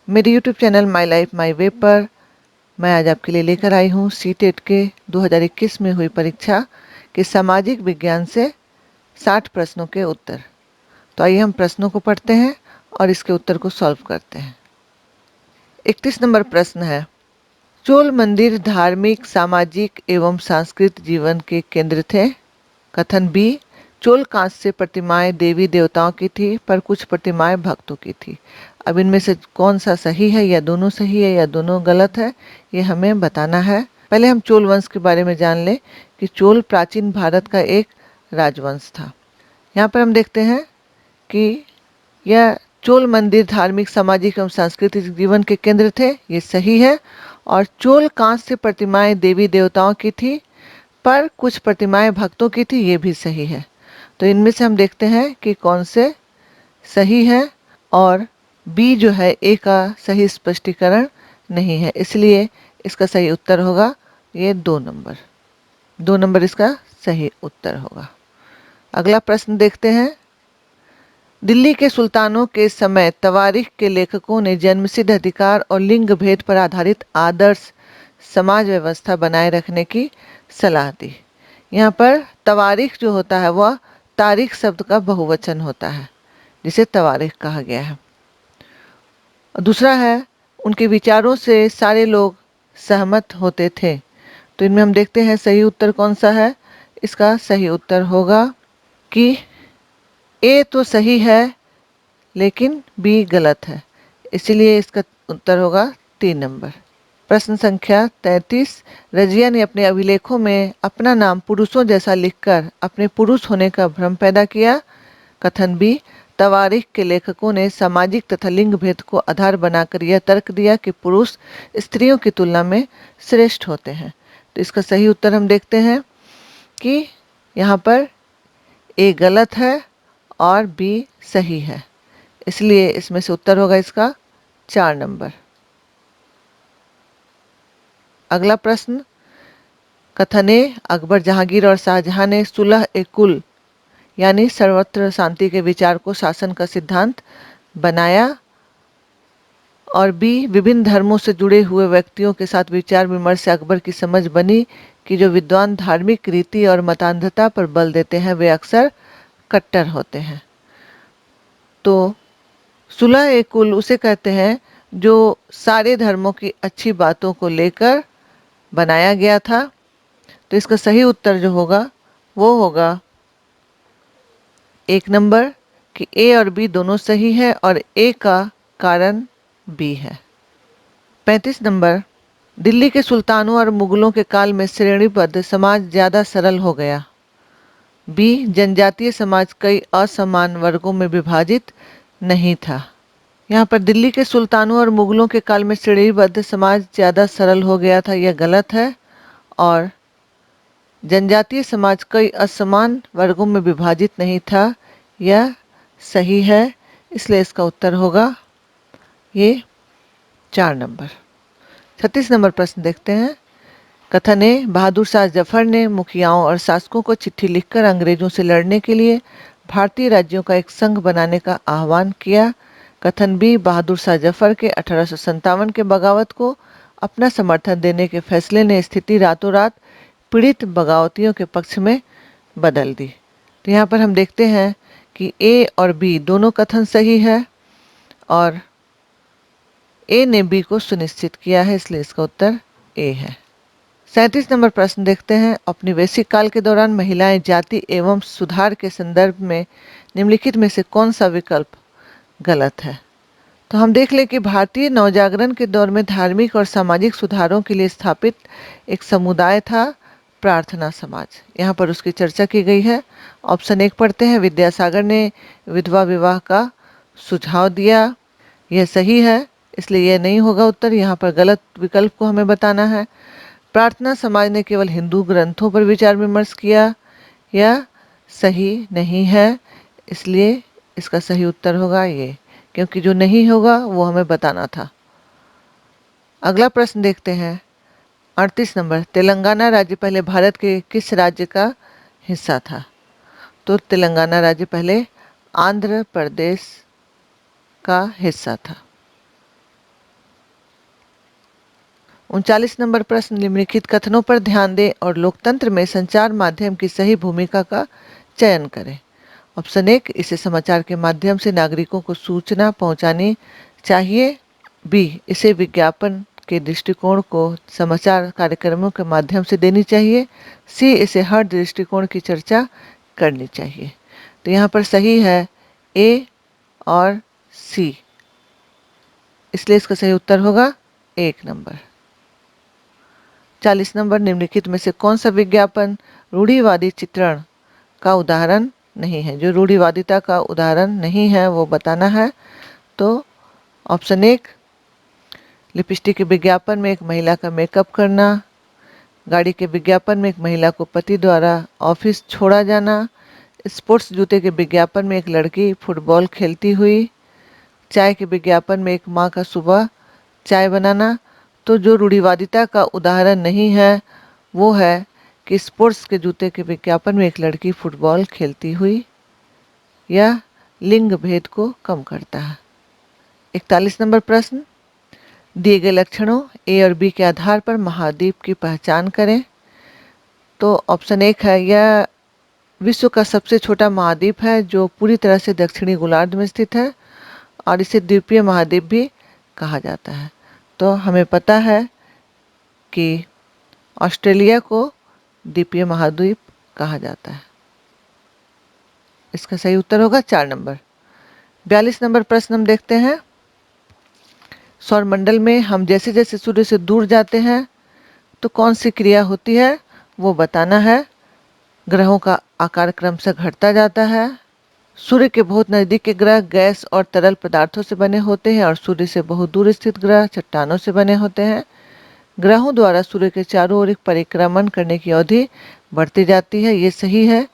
मेरे YouTube channel my life my way पर मैं आज आपके लिए लेकर आई हूँ सीटेट के 2021 में हुई परीक्षा के सामाजिक विज्ञान से 60 प्रश्नों के उत्तर। तो आइए हम प्रश्नों को पढ़ते हैं और इसके उत्तर को सॉल्व करते हैं। 31 नंबर प्रश्न है, चोल मंदिर धार्मिक, सामाजिक एवं सांस्कृतिक जीवन के केंद्र थे। कथन बी, चोल कांस्य प्रतिमाएं देवी देवताओं की थी पर कुछ प्रतिमाएं भक्तों की थी। अब इनमें से कौन सा सही है, या दोनों सही है या दोनों गलत है, ये हमें बताना है। पहले हम चोल वंश के बारे में जान लें कि चोल प्राचीन भारत का एक राजवंश था। यहाँ पर हम देखते हैं कि यह चोल मंदिर धार्मिक, सामाजिक एवं सांस्कृतिक जीवन के केंद्र थे, ये सही है। और चोल कांस्य प्रतिमाएं देवी देवताओं की थी पर कुछ प्रतिमाएं भक्तों की थी, ये भी सही है। तो इनमें से हम देखते हैं कि कौन से सही है, और बी जो है ए का सही स्पष्टीकरण नहीं है, इसलिए इसका सही उत्तर होगा ये 2 नंबर। 2 नंबर इसका सही उत्तर होगा। अगला प्रश्न देखते हैं, दिल्ली के सुल्तानों के समय तवारीख के लेखकों ने जन्मसिद्ध अधिकार और लिंग भेद पर आधारित आदर्श समाज व्यवस्था बनाए रखने की सलाह दी। यहाँ पर तवारीख जो होता है वह तारीख शब्द का बहुवचन होता है, जिसे तवारीख कहा गया है। और दूसरा है, उनके विचारों से सारे लोग सहमत होते थे। तो इनमें हम देखते हैं सही उत्तर कौन सा है। इसका सही उत्तर होगा कि ए तो सही है लेकिन बी गलत है, इसलिए इसका उत्तर होगा 3 नंबर। प्रश्न संख्या 33, रजिया ने अपने अभिलेखों में अपना नाम पुरुषों जैसा लिखकर अपने पुरुष होने का भ्रम पैदा किया। कथन बी, तवारीख के लेखकों ने सामाजिक तथा लिंग भेद को आधार बनाकर यह तर्क दिया कि पुरुष स्त्रियों की तुलना में श्रेष्ठ होते हैं। तो इसका सही उत्तर हम देखते हैं कि यहाँ पर ए गलत है और बी सही है, इसलिए इसमें से उत्तर होगा इसका 4 नंबर। अगला प्रश्न, कथन ए, अकबर, जहांगीर और शाहजहां ने सुलह ए कुल यानी सर्वत्र शांति के विचार को शासन का सिद्धांत बनाया। और बी, विभिन्न धर्मों से जुड़े हुए व्यक्तियों के साथ विचार विमर्श से अकबर की समझ बनी कि जो विद्वान धार्मिक रीति और मतांधता पर बल देते हैं वे अक्सर कट्टर होते हैं। तो सुलह ए कुल उसे कहते हैं जो सारे धर्मों की अच्छी बातों को लेकर बनाया गया था। तो इसका सही उत्तर जो होगा वो होगा 1 नंबर कि ए और बी दोनों सही है, और ए का कारण बी है। 35 नंबर, दिल्ली के सुल्तानों और मुगलों के काल में श्रेणीबद्ध समाज ज्यादा सरल हो गया। बी, जनजातीय समाज कई असमान वर्गों में विभाजित नहीं था। यहाँ पर दिल्ली के सुल्तानों और मुगलों के काल में श्रेणीबद्ध समाज ज्यादा सरल हो गया था, यह गलत है। और जनजातीय समाज कई असमान वर्गों में विभाजित नहीं था, यह सही है, इसलिए इसका उत्तर होगा ये 4 नंबर। 36 नंबर प्रश्न देखते हैं, कथन ए, बहादुर शाह जफर ने मुखियाओं और शासकों को चिट्ठी लिखकर अंग्रेजों से लड़ने के लिए भारतीय राज्यों का एक संघ बनाने का आह्वान किया। कथन बी, बहादुर शाह जफर के 1857 के बगावत को अपना समर्थन देने के फैसले ने स्थिति रातों रात पीड़ित बगावतियों के पक्ष में बदल दी। तो यहाँ पर हम देखते हैं कि ए और बी दोनों कथन सही है, और ए ने बी को सुनिश्चित किया है, इसलिए इसका उत्तर ए है। 37 नंबर प्रश्न देखते हैं, औपनिवेशिक काल के दौरान महिलाएं जाति एवं सुधार के संदर्भ में निम्नलिखित में से कौन सा विकल्प गलत है। तो हम देख लें कि भारतीय नवजागरण के दौर में धार्मिक और सामाजिक सुधारों के लिए स्थापित एक समुदाय था प्रार्थना समाज। यहाँ पर उसकी चर्चा की गई है। ऑप्शन 1 पढ़ते हैं, विद्यासागर ने विधवा विवाह का सुझाव दिया, यह सही है, इसलिए यह नहीं होगा उत्तर। यहाँ पर गलत विकल्प को हमें बताना है। प्रार्थना समाज ने केवल हिंदू ग्रंथों पर विचार विमर्श किया, यह सही नहीं है, इसलिए इसका सही उत्तर होगा ये, क्योंकि जो नहीं होगा वो हमें बताना था। अगला प्रश्न देखते हैं, 38 नंबर, तेलंगाना राज्य पहले भारत के किस राज्य का हिस्सा था। तो तेलंगाना राज्य पहले आंध्र प्रदेश का हिस्सा था। 39 नंबर प्रश्न, निम्नलिखित कथनों पर ध्यान दें और लोकतंत्र में संचार माध्यम की सही भूमिका का चयन करें। ऑप्शन 1, इसे समाचार के माध्यम से नागरिकों को सूचना पहुंचानी चाहिए। बी, इसे विज्ञापन के दृष्टिकोण को समाचार कार्यक्रमों के माध्यम से देनी चाहिए। सी, इसे हर दृष्टिकोण की चर्चा करनी चाहिए। तो यहाँ पर सही है ए और सी, इसलिए इसका सही उत्तर होगा 1 नंबर। 40 नंबर, निम्नलिखित में से कौन सा विज्ञापन रूढ़िवादी चित्रण का उदाहरण नहीं है? जो रूढ़िवादिता का उदाहरण नहीं है वो बताना है। तो ऑप्शन 1, लिपस्टिक के विज्ञापन में एक महिला का मेकअप करना, गाड़ी के विज्ञापन में एक महिला को पति द्वारा ऑफिस छोड़ा जाना, स्पोर्ट्स जूते के विज्ञापन में एक लड़की फुटबॉल खेलती हुई, चाय के विज्ञापन में एक माँ का सुबह चाय बनाना। तो जो रूढ़िवादिता का उदाहरण नहीं है वो है कि स्पोर्ट्स के जूते के विज्ञापन में एक लड़की फुटबॉल खेलती हुई, यह लिंग भेद को कम करता है। 41 नंबर प्रश्न, दिए गए लक्षणों ए और बी के आधार पर महाद्वीप की पहचान करें। तो ऑप्शन 1 है, यह विश्व का सबसे छोटा महाद्वीप है जो पूरी तरह से दक्षिणी गोलार्ध में स्थित है और इसे द्वीपीय महाद्वीप भी कहा जाता है। तो हमें पता है कि ऑस्ट्रेलिया को द्वीपीय महाद्वीप कहा जाता है। इसका सही उत्तर होगा 4 नंबर। 42 नंबर प्रश्न हम देखते हैं, सौरमंडल में हम जैसे जैसे सूर्य से दूर जाते हैं तो कौन सी क्रिया होती है वो बताना है। ग्रहों का आकार क्रमशः घटता जाता है, सूर्य के बहुत नजदीक के ग्रह गैस और तरल पदार्थों से बने होते हैं और सूर्य से बहुत दूर स्थित ग्रह चट्टानों से बने होते हैं। ग्रहों द्वारा सूर्य के चारों ओर एक परिक्रमण करने की अवधि बढ़ती जाती है। ये सही है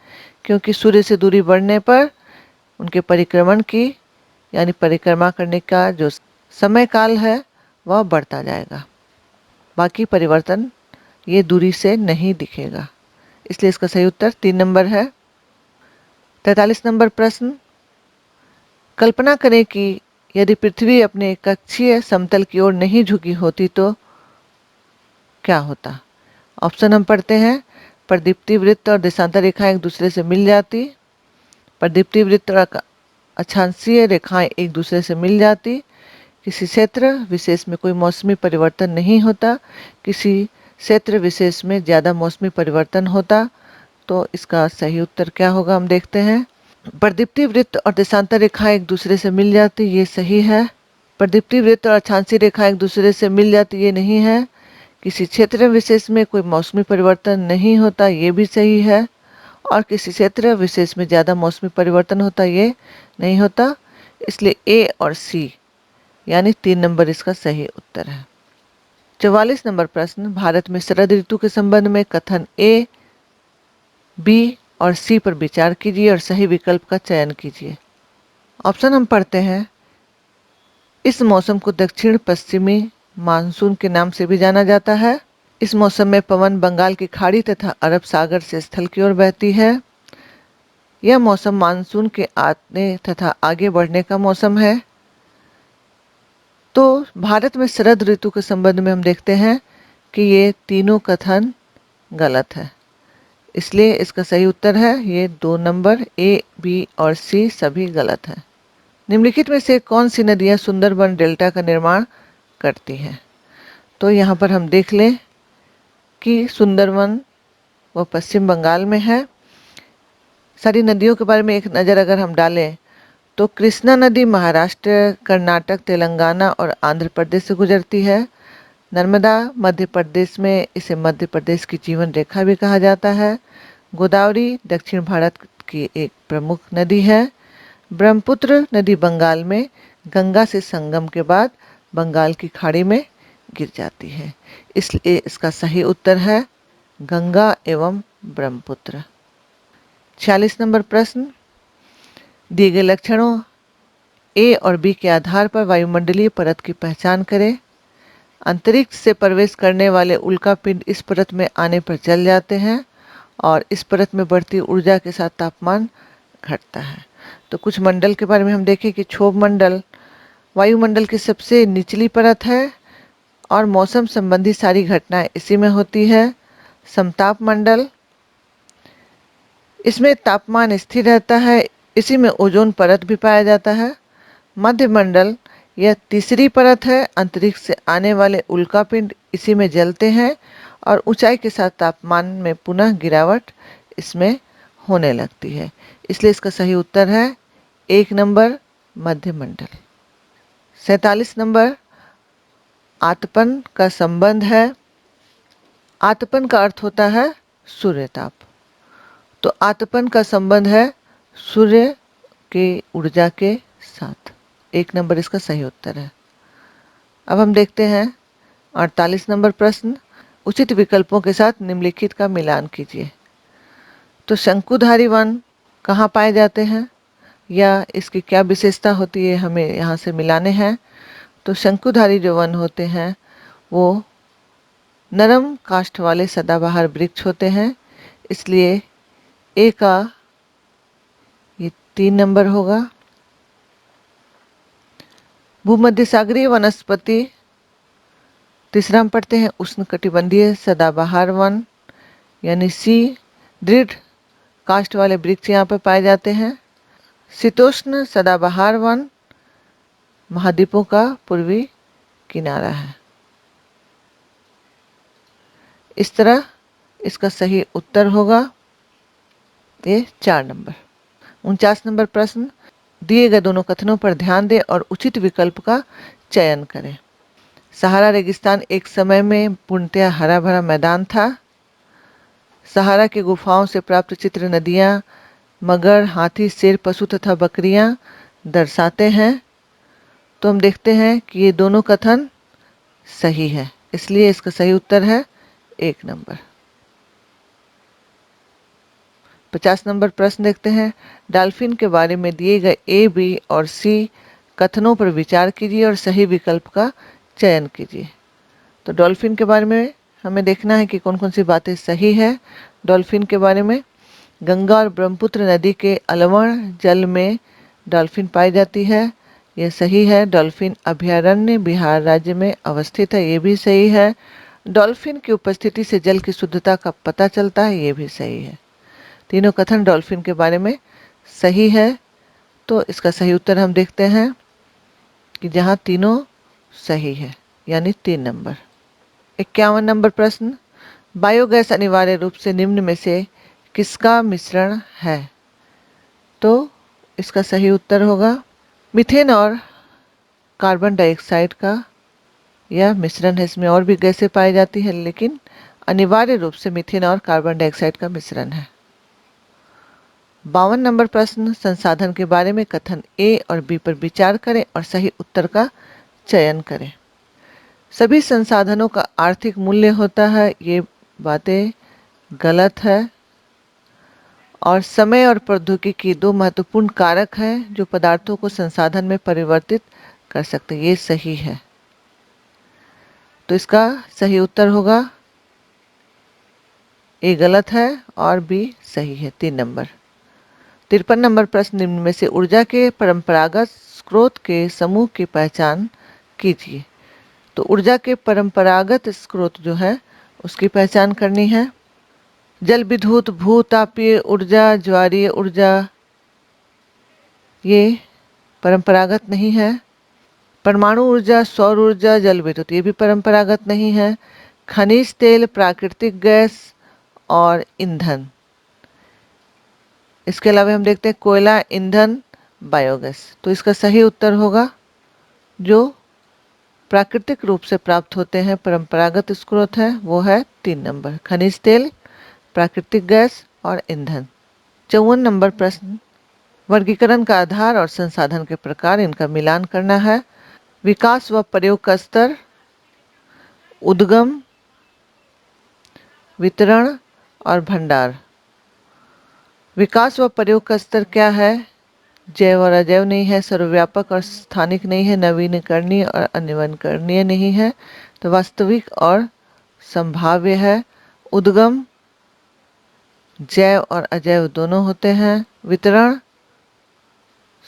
क्योंकि सूर्य से दूरी बढ़ने पर उनके परिक्रमण की यानी परिक्रमा करने का जो समय काल है वह बढ़ता जाएगा। बाकी परिवर्तन ये दूरी से नहीं दिखेगा, इसलिए इसका सही उत्तर 3 नंबर है। 43 नंबर प्रश्न, कल्पना करें कि यदि पृथ्वी अपने कक्षीय समतल की ओर नहीं झुकी होती तो क्या होता? ऑप्शन हम पढ़ते हैं, प्रदीप्ति वृत्त और देशांतर रेखाएं एक दूसरे से मिल जाती, प्रदीप्ति वृत्त और अक्षांशीय रेखाएं एक दूसरे से मिल जाती, किसी क्षेत्र विशेष में कोई मौसमी परिवर्तन नहीं होता, किसी क्षेत्र विशेष में ज़्यादा मौसमी परिवर्तन होता। तो इसका सही उत्तर क्या होगा हम देखते हैं। प्रदीप्ति वृत्त और देशांतर रेखाएं एक दूसरे से मिल जाती, ये सही है। प्रदीप्ति वृत्त और अक्षांशीय रेखाएं एक दूसरे से मिल जाती, ये नहीं है। किसी क्षेत्र विशेष में कोई मौसमी परिवर्तन नहीं होता, ये भी सही है। और किसी क्षेत्र विशेष में ज़्यादा मौसमी परिवर्तन होता, ये नहीं होता। इसलिए ए और सी यानी 3 नंबर इसका सही उत्तर है। 44 नंबर प्रश्न, भारत में शरद ऋतु के संबंध में कथन ए, बी और सी पर विचार कीजिए और सही विकल्प का चयन कीजिए। ऑप्शन हम पढ़ते हैं, इस मौसम को दक्षिण पश्चिमी मानसून के नाम से भी जाना जाता है। इस मौसम में पवन बंगाल की खाड़ी तथा अरब सागर से स्थल की ओर बहती है। यह मौसम मानसून के आने तथा आगे बढ़ने का मौसम है। तो भारत में शरद ऋतु के संबंध में हम देखते हैं कि ये तीनों कथन गलत है, इसलिए इसका सही उत्तर है ये 2 नंबर, ए, बी और सी सभी गलत है। निम्नलिखित में से कौन सी नदियां सुंदरबन डेल्टा का निर्माण करती हैं? तो यहाँ पर हम देख लें कि सुंदरबन वो पश्चिम बंगाल में है। सारी नदियों के बारे में एक नज़र अगर हम डालें तो कृष्णा नदी महाराष्ट्र, कर्नाटक, तेलंगाना और आंध्र प्रदेश से गुजरती है। नर्मदा मध्य प्रदेश में, इसे मध्य प्रदेश की जीवन रेखा भी कहा जाता है। गोदावरी दक्षिण भारत की एक प्रमुख नदी है। ब्रह्मपुत्र नदी बंगाल में गंगा से संगम के बाद बंगाल की खाड़ी में गिर जाती है, इसलिए इसका सही उत्तर है गंगा एवं ब्रह्मपुत्र। 46 नंबर प्रश्न, दिए गए लक्षणों ए और बी के आधार पर वायुमंडलीय परत की पहचान करें। अंतरिक्ष से प्रवेश करने वाले उल्कापिंड इस परत में आने पर जल जाते हैं और इस परत में बढ़ती ऊर्जा के साथ तापमान घटता है। तो कुछ मंडल के बारे में हम देखें कि क्षोभ मंडल वायुमंडल की सबसे निचली परत है और मौसम संबंधी सारी घटनाएं इसी में होती है। समताप मंडल, इसमें तापमान स्थिर रहता है, इसी में ओजोन परत भी पाया जाता है। मध्य मंडल, यह तीसरी परत है, अंतरिक्ष से आने वाले उल्कापिंड इसी में जलते हैं और ऊंचाई के साथ तापमान में पुनः गिरावट इसमें होने लगती है। इसलिए इसका सही उत्तर है 1 नंबर मध्य मंडल। 47 नंबर, आतपन का संबंध है। आतपन का अर्थ होता है सूर्यताप, तो आतपन का संबंध है सूर्य की ऊर्जा के साथ। 1 नंबर इसका सही उत्तर है। अब हम देखते हैं 48 नंबर प्रश्न, उचित विकल्पों के साथ निम्नलिखित का मिलान कीजिए। तो शंकुधारी वन कहाँ पाए जाते हैं या इसकी क्या विशेषता होती है, हमें यहाँ से मिलाने हैं। तो शंकुधारी जो वन होते हैं वो नरम काष्ठ वाले सदाबहार वृक्ष होते हैं, इसलिए ए का ये 3 नंबर होगा। भूमध्य सागरीय वनस्पति, तीसरा हम पढ़ते हैं उष्णकटिबंधीय सदाबहार वन, यानी सी, दृढ़ काष्ठ वाले वृक्ष यहाँ पर पाए जाते हैं। शीतोष्ण सदाबहार वन महाद्वीपों का पूर्वी किनारा है। इस तरह इसका सही उत्तर होगा ये 4 नंबर। 49 नंबर प्रश्न, दिए गए दोनों कथनों पर ध्यान दें और उचित विकल्प का चयन करें। सहारा रेगिस्तान एक समय में पूर्णतया हरा भरा मैदान था। सहारा की गुफाओं से प्राप्त चित्र नदियां, मगर, हाथी, शेर, पशु तथा बकरियां दर्शाते हैं। तो हम देखते हैं कि ये दोनों कथन सही है, इसलिए इसका सही उत्तर है 1 नंबर। 50 नंबर प्रश्न देखते हैं, डॉल्फिन के बारे में दिए गए ए, बी और सी कथनों पर विचार कीजिए और सही विकल्प का चयन कीजिए। तो डॉल्फिन के बारे में हमें देखना है कि कौन कौन सी बातें सही है। डॉल्फिन के बारे में, गंगा और ब्रह्मपुत्र नदी के अलवण जल में डॉल्फिन पाई जाती है, यह सही है। डॉल्फिन अभयारण्य बिहार राज्य में अवस्थित है, ये भी सही है। डॉल्फिन की उपस्थिति से जल की शुद्धता का पता चलता है, ये भी सही है। तीनों कथन डॉल्फिन के बारे में सही है, तो इसका सही उत्तर हम देखते हैं कि जहां तीनों सही है, यानी 3 नंबर। 51 नंबर प्रश्न, बायोगैस अनिवार्य रूप से निम्न में से किसका मिश्रण है। तो इसका सही उत्तर होगा मीथेन और कार्बन डाइऑक्साइड का यह मिश्रण है। इसमें और भी गैसें पाई जाती है, लेकिन अनिवार्य रूप से मीथेन और कार्बन डाइऑक्साइड का मिश्रण है। 52 नंबर प्रश्न, संसाधन के बारे में कथन ए और बी पर विचार करें और सही उत्तर का चयन करें। सभी संसाधनों का आर्थिक मूल्य होता है, ये बातें गलत है। और समय और प्रौद्योगिकी दो महत्वपूर्ण कारक हैं जो पदार्थों को संसाधन में परिवर्तित कर सकते हैं, ये सही है। तो इसका सही उत्तर होगा ए गलत है और बी सही है, 3 नंबर। 53 नंबर प्रश्न, निम्न में से ऊर्जा के परंपरागत स्रोत के समूह की पहचान कीजिए। तो ऊर्जा के परंपरागत स्रोत जो है उसकी पहचान करनी है। जल विद्युत, भूतापीय ऊर्जा, ज्वारीय ऊर्जा, ये परंपरागत नहीं है। परमाणु ऊर्जा, सौर ऊर्जा, जल विद्युत, ये भी परंपरागत नहीं है। खनिज तेल, प्राकृतिक गैस और ईंधन। इसके अलावा हम देखते हैं कोयला, ईंधन, बायोगैस। तो इसका सही उत्तर होगा जो प्राकृतिक रूप से प्राप्त होते हैं, परंपरागत स्रोत है, वो है 3 नंबर, खनिज तेल, प्राकृतिक गैस और ईंधन। 54 नंबर प्रश्न, वर्गीकरण का आधार और संसाधन के प्रकार, इनका मिलान करना है। विकास व प्रयोग का स्तर, उद्गम, वितरण और भंडार। विकास व प्रयोग का स्तर क्या है? जैव और अजैव नहीं है, सर्वव्यापक और स्थानिक नहीं है, नवीनकरणीय और अनवीनकरणीय नहीं है, तो वास्तविक और संभाव्य है। उद्गम जैव और अजैव दोनों होते हैं। वितरण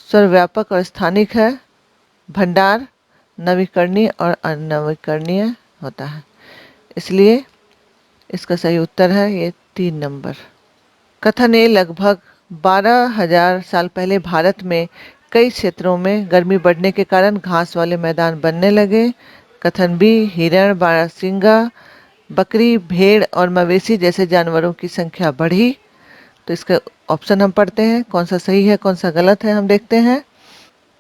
सर्वव्यापक और स्थानिक है। भंडार नवीकरणीय और अनवीकरणीय होता है। इसलिए इसका सही उत्तर है ये 3 नंबर। कथन ए, लगभग 12,000 साल पहले भारत में कई क्षेत्रों में गर्मी बढ़ने के कारण घास वाले मैदान बनने लगे। कथन बी, हिरण, बारहसिंगा, बकरी, भेड़ और मवेशी जैसे जानवरों की संख्या बढ़ी। तो इसका ऑप्शन हम पढ़ते हैं, कौन सा सही है कौन सा गलत है हम देखते हैं।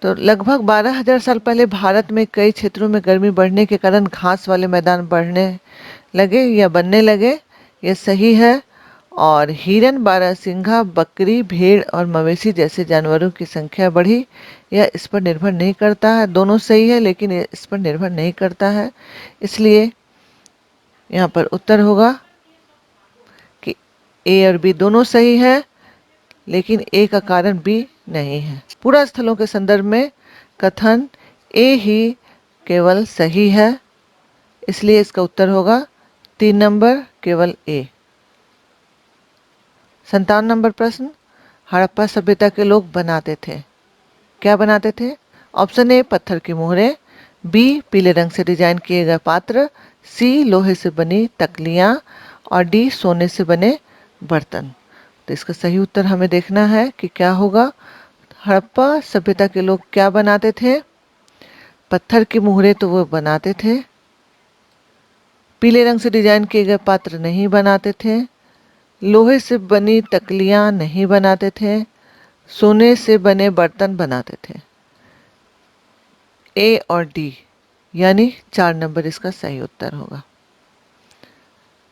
तो लगभग 12,000 साल पहले भारत में कई क्षेत्रों में गर्मी बढ़ने के कारण घास वाले मैदान बढ़ने लगे या बनने लगे, ये सही है। और हिरन, बारहसिंघा, बकरी, भेड़ और मवेशी जैसे जानवरों की संख्या बढ़ी, यह इस पर निर्भर नहीं करता है। दोनों सही है लेकिन ये इस पर निर्भर नहीं करता है। इसलिए यहाँ पर उत्तर होगा कि ए और बी दोनों सही है, लेकिन ए का कारण बी नहीं है। पूरा स्थलों के संदर्भ में कथन ए ही केवल सही है, इसलिए इसका उत्तर होगा 3 नंबर, केवल ए। 57 नंबर प्रश्न, हड़प्पा सभ्यता के लोग बनाते थे, क्या बनाते थे? ऑप्शन ए, पत्थर की मोहरें, बी, पीले रंग से डिजाइन किए गए पात्र, सी, लोहे से बनी तकलियां और डी, सोने से बने बर्तन। तो इसका सही उत्तर हमें देखना है कि क्या होगा। हड़प्पा सभ्यता के लोग क्या बनाते थे? पत्थर की मोहरें तो वो बनाते थे, पीले रंग से डिजाइन किए गए पात्र नहीं बनाते थे, लोहे से बनी तकलियां नहीं बनाते थे, सोने से बने बर्तन बनाते थे। ए और डी यानी 4 नंबर इसका सही उत्तर होगा।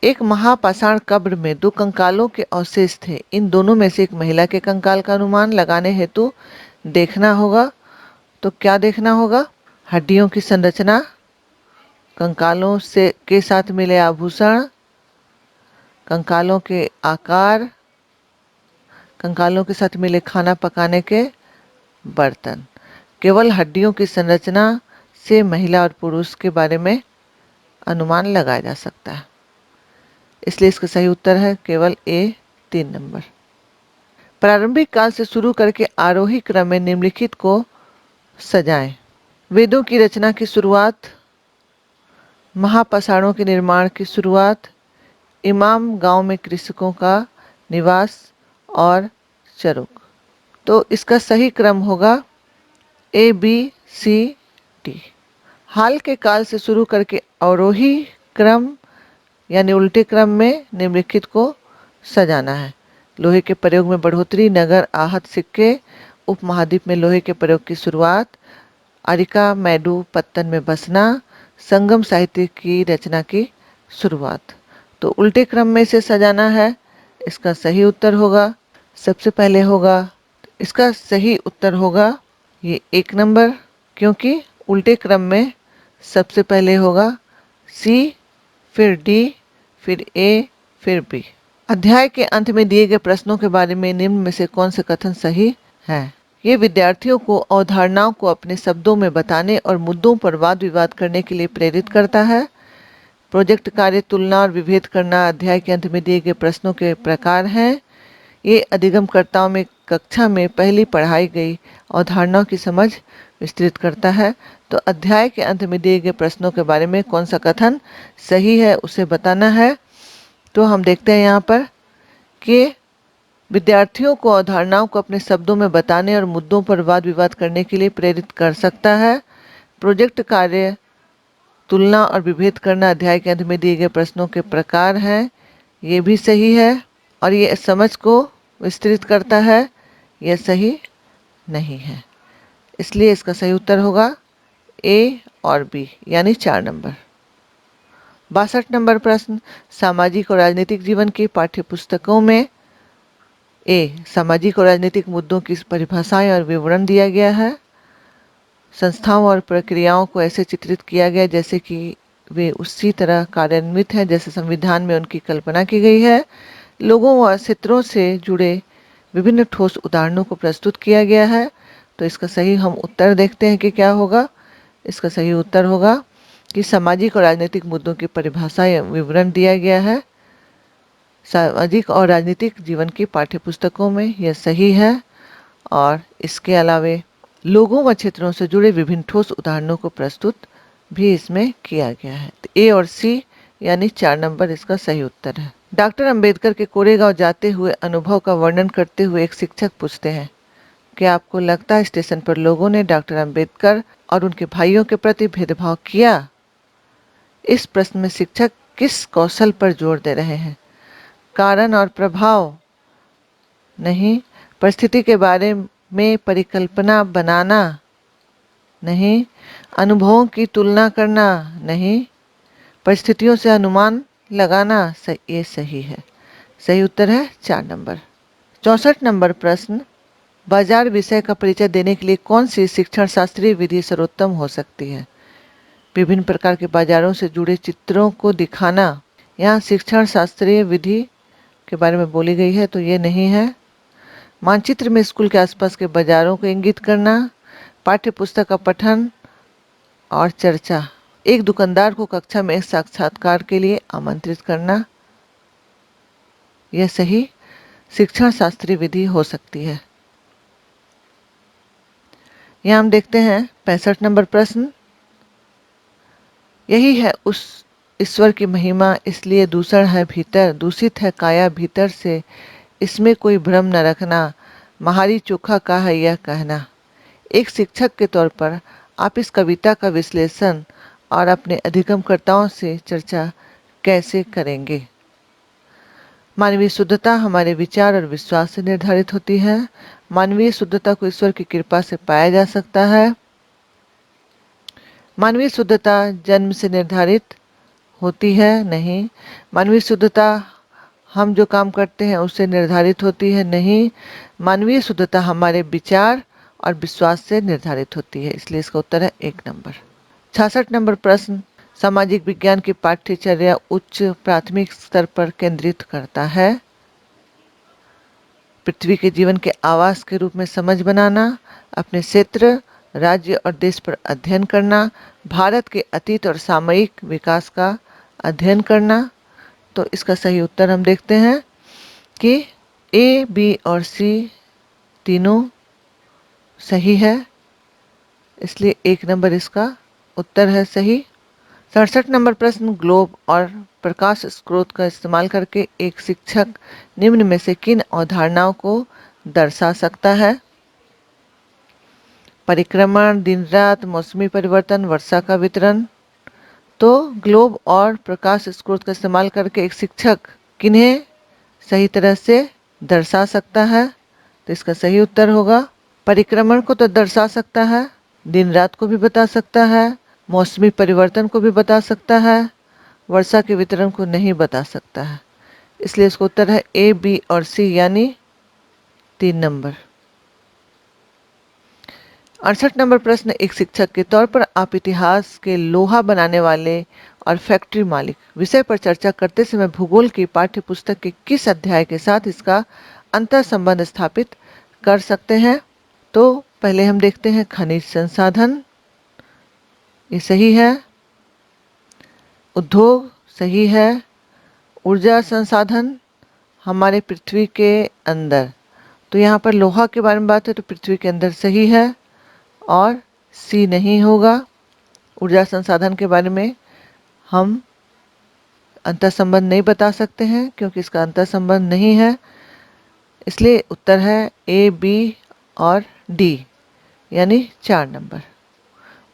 एक महापाषाण कब्र में 2 कंकालों के अवशेष थे। इन दोनों में से एक महिला के कंकाल का अनुमान लगाने हेतु देखना होगा। तो क्या देखना होगा? हड्डियों की संरचना, कंकालों से के साथ मिले आभूषण, कंकालों के आकार, कंकालों के साथ मिले खाना पकाने के बर्तन। केवल हड्डियों की संरचना से महिला और पुरुष के बारे में अनुमान लगाया जा सकता है, इसलिए इसका सही उत्तर है केवल ए, 3 नंबर। प्रारंभिक काल से शुरू करके आरोही क्रम में निम्नलिखित को सजाएं। वेदों की रचना की शुरुआत, महापाषाणों के निर्माण की शुरुआत, इमाम गांव में कृषकों का निवास और चरुक। तो इसका सही क्रम होगा ए, बी, सी, डी। हाल के काल से शुरू करके अवरोही क्रम यानी उल्टे क्रम में निम्नलिखित को सजाना है। लोहे के प्रयोग में बढ़ोतरी, नगर आहत सिक्के, उपमहाद्वीप में लोहे के प्रयोग की शुरुआत, अरिका मैडू पत्तन में बसना, संगम साहित्य की रचना की शुरुआत। तो उल्टे क्रम में से सजाना है, इसका सही उत्तर होगा। सबसे पहले होगा, इसका सही उत्तर होगा ये 1 नंबर, क्योंकि उल्टे क्रम में सबसे पहले होगा सी, फिर डी, फिर ए, फिर बी। अध्याय के अंत में दिए गए प्रश्नों के बारे में निम्न में से कौन से कथन सही है? ये विद्यार्थियों को अवधारणाओं को अपने शब्दों में बताने और मुद्दों पर वाद विवाद करने के लिए प्रेरित करता है। प्रोजेक्ट कार्य तुलना और विभेद करना अध्याय के अंत में दिए गए प्रश्नों के प्रकार हैं। ये अधिगमकर्ताओं में कक्षा में पहली पढ़ाई गई अवधारणाओं की समझ विस्तृत करता है। तो अध्याय के अंत में दिए गए प्रश्नों के बारे में कौन सा कथन सही है उसे बताना है। तो हम देखते हैं यहाँ पर कि विद्यार्थियों को अवधारणाओं को अपने शब्दों में बताने और मुद्दों पर वाद विवाद करने के लिए प्रेरित कर सकता है। प्रोजेक्ट कार्य तुलना और विभेद करना अध्याय के अंत में दिए गए प्रश्नों के प्रकार हैं, ये भी सही है। और ये समझ को विस्तृत करता है, यह सही नहीं है, इसलिए इसका सही उत्तर होगा ए और बी यानी 4 नंबर। 62 नंबर प्रश्न, सामाजिक और राजनीतिक जीवन की पाठ्यपुस्तकों में ए, सामाजिक और राजनीतिक मुद्दों की परिभाषाएं और विवरण दिया गया है। संस्थाओं और प्रक्रियाओं को ऐसे चित्रित किया गया जैसे कि वे उसी तरह कार्यान्वित हैं जैसे संविधान में उनकी कल्पना की गई है। लोगों व क्षेत्रों से जुड़े विभिन्न ठोस उदाहरणों को प्रस्तुत किया गया है। तो इसका सही हम उत्तर देखते हैं कि क्या होगा। इसका सही उत्तर होगा कि सामाजिक और राजनीतिक मुद्दों की परिभाषा या विवरण दिया गया है सामाजिक और राजनीतिक जीवन की पाठ्यपुस्तकों में, यह सही है। और इसके अलावे लोगों व क्षेत्रों से जुड़े विभिन्न ठोस उदाहरणों को प्रस्तुत भी इसमें किया गया है। तो ए और सी यानी 4 नंबर इसका सही उत्तर है। डॉक्टर अंबेडकर के कोरेगांव जाते हुए अनुभव का वर्णन करते हुए एक शिक्षक पूछते हैं, क्या आपको लगता है स्टेशन पर लोगों ने डॉक्टर अंबेडकर और उनके भाइयों के प्रति भेदभाव किया? इस प्रश्न में शिक्षक किस कौशल पर जोर दे रहे हैं? कारण और प्रभाव? नहीं। परिस्थिति के बारे में परिकल्पना बनाना? नहीं। अनुभवों की तुलना करना? नहीं। परिस्थितियों से अनुमान लगाना? ये सही है। सही उत्तर है 4 नंबर। 64 नंबर प्रश्न, बाजार विषय का परिचय देने के लिए कौन सी शिक्षण शास्त्रीय विधि सर्वोत्तम हो सकती है? विभिन्न प्रकार के बाजारों से जुड़े चित्रों को दिखाना। यहाँ शिक्षण शास्त्रीय विधि के बारे में बोली गई है तो ये नहीं है। मानचित्र में स्कूल के आसपास के बाजारों को इंगित करना, पाठ्य पुस्तक का पठन और चर्चा, एक दुकानदार को कक्षा में एक साक्षात्कार के लिए आमंत्रित करना, यह सही शिक्षण शास्त्रीय विधि हो सकती है। यहाँ हम देखते हैं 65 नंबर प्रश्न, यही है उस ईश्वर की महिमा, इसलिए दूषण है भीतर, दूषित है काया भीतर से, इसमें कोई भ्रम न रखना, महारी चोखा का है यह कहना। एक शिक्षक के तौर पर आप इस कविता का विश्लेषण और अपने अधिगमकर्ताओं से चर्चा कैसे करेंगे? मानवीय शुद्धता हमारे विचार और विश्वास से निर्धारित होती है। मानवीय शुद्धता को ईश्वर की कृपा से पाया जा सकता है। मानवीय शुद्धता जन्म से निर्धारित होती है? नहीं। मानवीय शुद्धता हम जो काम करते हैं उससे निर्धारित होती है? नहीं। मानवीय शुद्धता हमारे विचार और विश्वास से निर्धारित होती है, इसलिए इसका उत्तर है 1 नंबर। 66 नंबर प्रश्न, सामाजिक विज्ञान की पाठ्यचर्या उच्च प्राथमिक स्तर पर केंद्रित करता है। पृथ्वी के जीवन के आवास के रूप में समझ बनाना, अपने क्षेत्र, राज्य और देश पर अध्ययन करना, भारत के अतीत और सामयिक विकास का अध्ययन करना। तो इसका सही उत्तर हम देखते हैं कि ए, बी और सी तीनों सही है, इसलिए 1 नंबर इसका उत्तर है सही। 67 नंबर प्रश्न, ग्लोब और प्रकाश स्रोत का इस्तेमाल करके एक शिक्षक निम्न में से किन अवधारणाओं को दर्शा सकता है? परिक्रमण, दिन रात, मौसमी परिवर्तन, वर्षा का वितरण। तो ग्लोब और प्रकाश स्रोत का इस्तेमाल करके एक शिक्षक किन्हें सही तरह से दर्शा सकता है? तो इसका सही उत्तर होगा परिक्रमण को तो दर्शा सकता है, दिन रात को भी बता सकता है, मौसमी परिवर्तन को भी बता सकता है, वर्षा के वितरण को नहीं बता सकता है, इसलिए इसका उत्तर है ए, बी और सी यानी 3 नंबर। 68 नंबर प्रश्न, एक शिक्षक के तौर पर आप इतिहास के लोहा बनाने वाले और फैक्ट्री मालिक विषय पर चर्चा करते समय भूगोल की पाठ्य पुस्तक के किस अध्याय के साथ इसका अंतर संबंध स्थापित कर सकते हैं? तो पहले हम देखते हैं खनिज संसाधन, ये सही है। उद्योग सही है। ऊर्जा संसाधन हमारे पृथ्वी के अंदर, तो यहाँ पर लोहा के बारे में बात है तो पृथ्वी के अंदर सही है और सी नहीं होगा। ऊर्जा संसाधन के बारे में हम अंतर संबंध नहीं बता सकते हैं क्योंकि इसका अंतर संबंध नहीं है, इसलिए उत्तर है ए, बी और डी यानी 4 नंबर।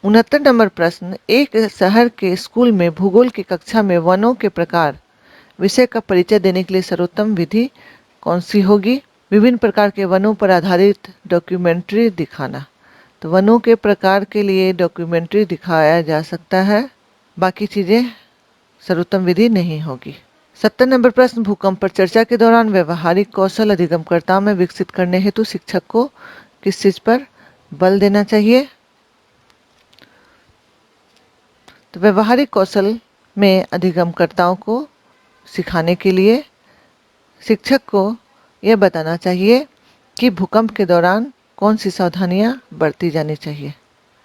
69 नंबर प्रश्न, एक शहर के स्कूल में भूगोल की कक्षा में वनों के प्रकार विषय का परिचय देने के लिए सर्वोत्तम विधि कौन सी होगी? विभिन्न प्रकार के वनों पर आधारित डॉक्यूमेंट्री दिखाना। तो वनों के प्रकार के लिए डॉक्यूमेंट्री दिखाया जा सकता है, बाकी चीजें सर्वोत्तम विधि नहीं होगी। 70 नंबर प्रश्न, भूकंप पर चर्चा के दौरान व्यवहारिक कौशल अधिगमकर्ताओं में विकसित करने हेतु शिक्षक को किस चीज पर बल देना चाहिए? तो व्यवहारिक कौशल में अधिगमकर्ताओं को सिखाने के लिए शिक्षक को यह बताना चाहिए कि भूकंप के दौरान कौन सी सावधानियां बरती जानी चाहिए।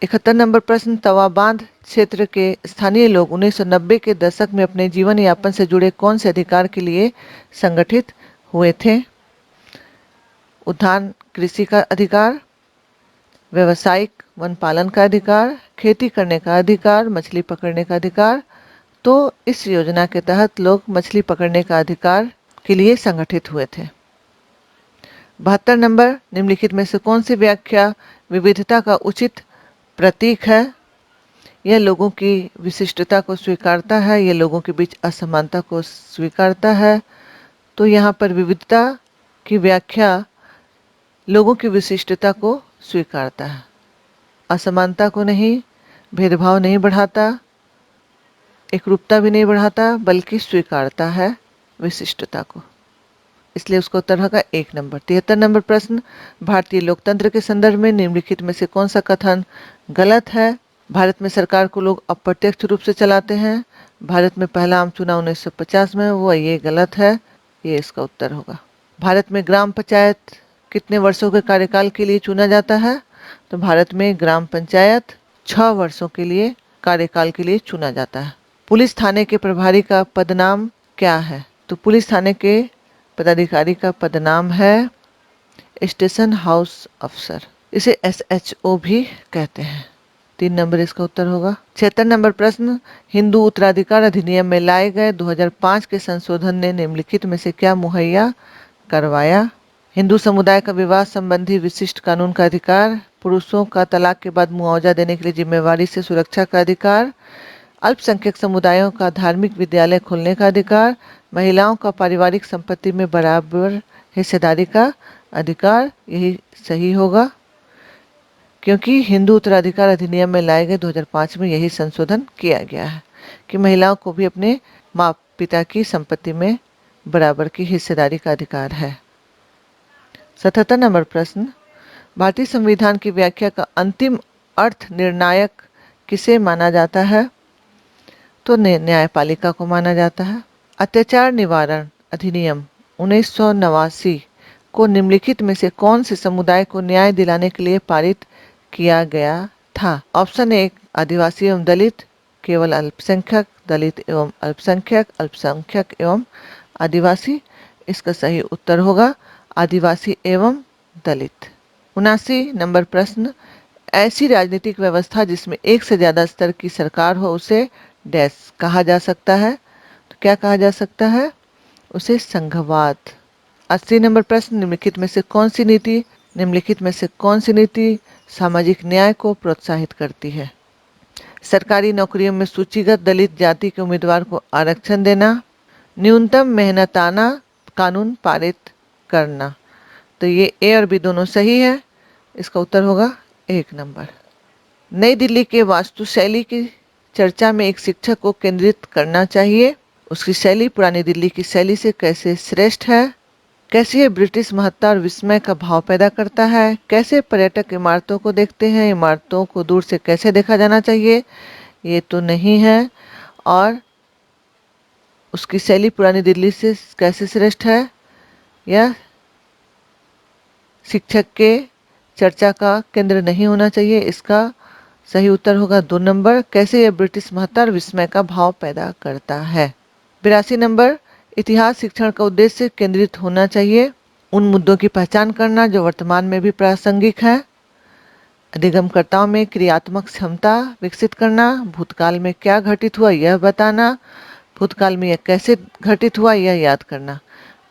71 नंबर प्रश्न, तवा बांध क्षेत्र के स्थानीय लोग 1990 के दशक में अपने जीवन यापन से जुड़े कौन से अधिकार के लिए संगठित हुए थे? उद्यान कृषि का अधिकार, व्यवसायिक वन पालन का अधिकार, खेती करने का अधिकार, मछली पकड़ने का अधिकार। तो इस योजना के तहत लोग मछली पकड़ने का अधिकार के लिए संगठित हुए थे। 72 नंबर, निम्नलिखित में से कौन सी व्याख्या विविधता का उचित प्रतीक है? यह लोगों की विशिष्टता को स्वीकारता है, यह लोगों के बीच असमानता को स्वीकारता है। तो यहाँ पर विविधता की व्याख्या लोगों की विशिष्टता को स्वीकारता है, असमानता को नहीं, भेदभाव नहीं बढ़ाता, एकरूपता भी नहीं बढ़ाता, बल्कि स्वीकारता है विशिष्टता को। इसलिए उसका उत्तर होगा 1 नंबर। 73 नंबर प्रश्न, भारतीय लोकतंत्र के संदर्भ में निम्नलिखित में से कौन सा कथन गलत है? भारत में सरकार को लोग अप्रत्यक्ष रूप से चलाते हैं। भारत में पहला आम चुनाव 1950 में हुआ, ये गलत है, ये इसका उत्तर होगा। भारत में ग्राम पंचायत कितने वर्षों के कार्यकाल के लिए चुना जाता है? तो भारत में ग्राम पंचायत 6 वर्षों के लिए कार्यकाल के लिए चुना जाता है। पुलिस थाने के प्रभारी का पदनाम क्या है? तो पुलिस थाने के पदाधिकारी का पदनाम है स्टेशन हाउस अफसर, इसे SHO भी कहते हैं। 3 नंबर इसका उत्तर होगा। 76 नंबर प्रश्न, हिंदू उत्तराधिकार अधिनियम में लाए गए 2005 के संशोधन ने निम्नलिखित में से क्या मुहैया करवाया? हिंदू समुदाय का विवाह संबंधी विशिष्ट कानून का अधिकार, पुरुषों का तलाक के बाद मुआवजा देने के लिए जिम्मेवारी से सुरक्षा का अधिकार, अल्पसंख्यक समुदायों का धार्मिक विद्यालय खोलने का अधिकार, महिलाओं का पारिवारिक संपत्ति में बराबर हिस्सेदारी का अधिकार। यही सही होगा, क्योंकि हिंदू उत्तराधिकार अधिनियम में लाए गए 2005 में यही संशोधन किया गया है कि महिलाओं को भी अपने माँ पिता की संपत्ति में बराबर की हिस्सेदारी का अधिकार है। 77 नंबर प्रश्न, भारतीय संविधान की व्याख्या का अंतिम अर्थ निर्णायक किसे माना जाता है? तो न्यायपालिका को माना जाता है। अत्याचार निवारण अधिनियम 1989 को निम्नलिखित में से कौन से समुदाय को न्याय दिलाने के लिए पारित किया गया था? ऑप्शन 1 आदिवासी एवं दलित, केवल अल्पसंख्यक, दलित एवं अल्पसंख्यक, अल्पसंख्यक एवं आदिवासी। इसका सही उत्तर होगा आदिवासी एवं दलित। 79 नंबर प्रश्न, ऐसी राजनीतिक व्यवस्था जिसमें एक से ज्यादा स्तर की सरकार हो उसे डैश कहा जा सकता है? तो क्या कहा जा सकता है? उसे संघवाद। 80 नंबर प्रश्न, निम्नलिखित में से कौन सी नीति सामाजिक न्याय को प्रोत्साहित करती है? सरकारी नौकरियों में सूचीगत दलित जाति के उम्मीदवार को आरक्षण देना, न्यूनतम मेहनताना कानून पारित करना। तो ये A और B दोनों सही है, इसका उत्तर होगा 1 नंबर। नई दिल्ली के वास्तुशैली की चर्चा में एक शिक्षक को केंद्रित करना चाहिए। उसकी शैली पुरानी दिल्ली की शैली से कैसे श्रेष्ठ है? कैसे यह ब्रिटिश महत्ता और विस्मय का भाव पैदा करता है? कैसे पर्यटक इमारतों को देखते हैं? इमारतों को दूर से कैसे देखा जाना चाहिए? ये तो नहीं है। और उसकी शैली पुरानी दिल्ली से कैसे श्रेष्ठ है? यह शिक्षक के चर्चा का केंद्र नहीं होना चाहिए। इसका सही उत्तर होगा 2 नंबर, कैसे यह ब्रिटिश महत्ता और विस्मय का भाव पैदा करता है। 82 नंबर, इतिहास शिक्षण का उद्देश्य केंद्रित होना चाहिए उन मुद्दों की पहचान करना जो वर्तमान में भी प्रासंगिक है, अधिगमकर्ताओं में क्रियात्मक क्षमता विकसित करना, भूतकाल में क्या घटित हुआ यह बताना, भूतकाल में यह कैसे घटित हुआ यह याद करना।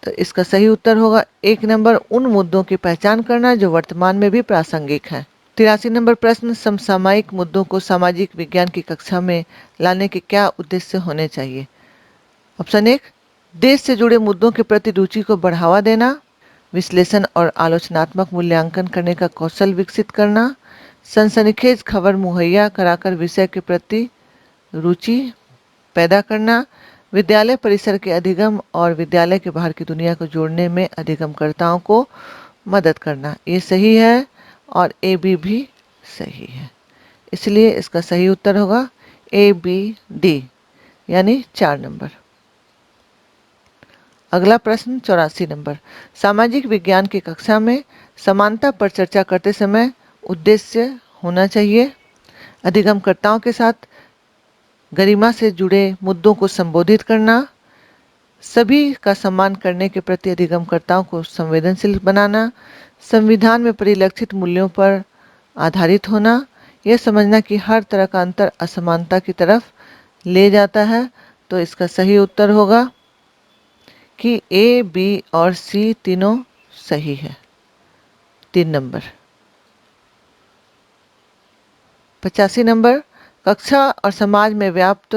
तो इसका सही उत्तर होगा 1 नंबर, उन मुद्दों की पहचान करना जो वर्तमान में भी प्रासंगिक है। 83 नंबर प्रश्न, समसामयिक मुद्दों को सामाजिक विज्ञान की कक्षा में लाने के क्या उद्देश्य होने चाहिए? ऑप्शन 1 देश से जुड़े मुद्दों के प्रति रुचि को बढ़ावा देना, विश्लेषण और आलोचनात्मक मूल्यांकन करने का कौशल विकसित करना, सनसनीखेज खबर मुहैया कराकर विषय के प्रति रुचि पैदा करना, विद्यालय परिसर के अधिगम और विद्यालय के बाहर की दुनिया को जोड़ने में अधिगमकर्ताओं को मदद करना। ये सही है और A B भी सही है, इसलिए इसका सही उत्तर होगा A B D यानी 4 नंबर। अगला प्रश्न 84 नंबर, सामाजिक विज्ञान की कक्षा में समानता पर चर्चा करते समय उद्देश्य होना चाहिए अधिगमकर्ताओं के साथ गरिमा से जुड़े मुद्दों को संबोधित करना, सभी का सम्मान करने के प्रति अधिगमकर्ताओं को संवेदनशील बनाना, संविधान में परिलक्षित मूल्यों पर आधारित होना, यह समझना कि हर तरह का अंतर असमानता की तरफ ले जाता है। तो इसका सही उत्तर होगा कि ए, बी और सी तीनों सही है। 3 नंबर। 85 नंबर, कक्षा और समाज में व्याप्त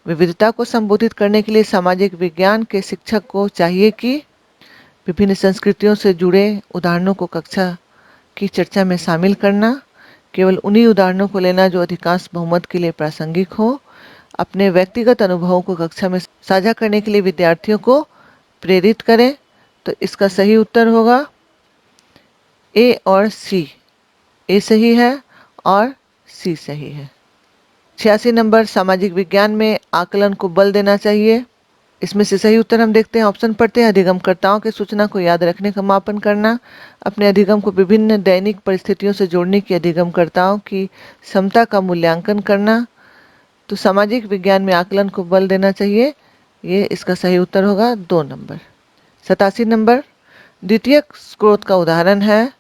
विविधता को संबोधित करने के लिए सामाजिक विज्ञान के शिक्षक को चाहिए कि विभिन्न संस्कृतियों से जुड़े उदाहरणों को कक्षा की चर्चा में शामिल करना, केवल उन्हीं उदाहरणों को लेना जो अधिकांश बहुमत के लिए प्रासंगिक हो, अपने व्यक्तिगत अनुभवों को कक्षा में साझा करने के लिए विद्यार्थियों को प्रेरित करें। तो इसका सही उत्तर होगा ए और सी। ए सही है और सी सही है। 86 नंबर, सामाजिक विज्ञान में आकलन को बल देना चाहिए। इसमें से सही उत्तर हम देखते हैं, ऑप्शन पढ़ते हैं। अधिगमकर्ताओं के सूचना को याद रखने का मापन करना, अपने अधिगम को विभिन्न दैनिक परिस्थितियों से जोड़ने की अधिगमकर्ताओं की क्षमता का मूल्यांकन करना। तो सामाजिक विज्ञान में आकलन को बल देना चाहिए, ये इसका सही उत्तर होगा 2 नंबर। 87 नंबर, द्वितीयक स्रोत का उदाहरण है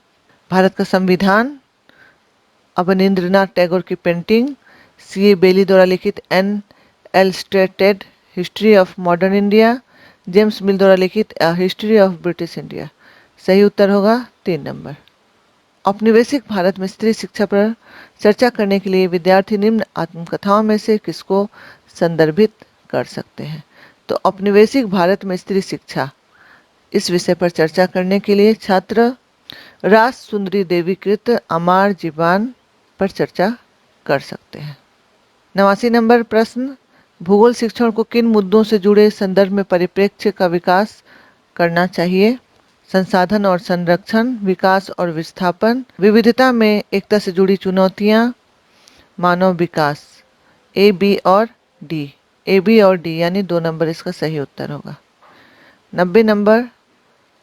भारत का संविधान, अवनींद्रनाथ टैगोर की पेंटिंग, C.A. बेली द्वारा लिखित N. Illustrated history of modern India, James मिल द्वारा लिखित a history of British India. सही उत्तर होगा 3 नंबर। औपनिवेशिक भारत में स्त्री शिक्षा पर चर्चा करने के लिए विद्यार्थी निम्न आत्मकथाओं में से किसको संदर्भित कर सकते हैं? तो औपनिवेशिक भारत में स्त्री शिक्षा, इस विषय पर चर्चा करने के लिए छात्र रास सुंदरी देवी कृत अमार जीवान पर चर्चा कर सकते हैं। 89 नंबर प्रश्न, भूगोल शिक्षण को किन मुद्दों से जुड़े संदर्भ में परिप्रेक्ष्य का विकास करना चाहिए? संसाधन और संरक्षण, विकास और विस्थापन, विविधता में एकता से जुड़ी चुनौतियां, मानव विकास। ए, बी और डी। ए, बी और डी यानी 2 नंबर इसका सही उत्तर होगा। 90 नंबर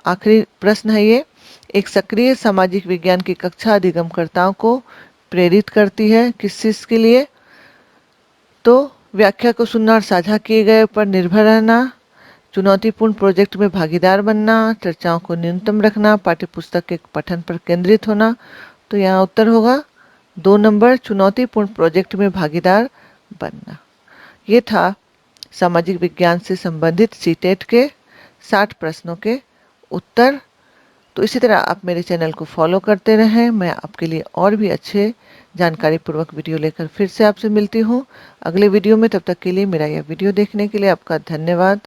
आखिरी प्रश्न है ये, एक सक्रिय सामाजिक विज्ञान की कक्षा अधिगमकर्ताओं को प्रेरित करती है किस चीज के लिए? तो व्याख्या को सुनना और साझा किए गए पर निर्भर रहना, चुनौतीपूर्ण प्रोजेक्ट में भागीदार बनना, चर्चाओं को न्यूनतम रखना, पाठ्यपुस्तक के पठन पर केंद्रित होना। तो यहाँ उत्तर होगा 2 नंबर, चुनौतीपूर्ण प्रोजेक्ट में भागीदार बनना। ये था सामाजिक विज्ञान से संबंधित सीटेट के 60 प्रश्नों के उत्तर। तो इसी तरह आप मेरे चैनल को फॉलो करते रहें। मैं आपके लिए और भी अच्छे जानकारी पूर्वक वीडियो लेकर फिर से आपसे मिलती हूँ अगले वीडियो में। तब तक के लिए मेरा यह वीडियो देखने के लिए आपका धन्यवाद।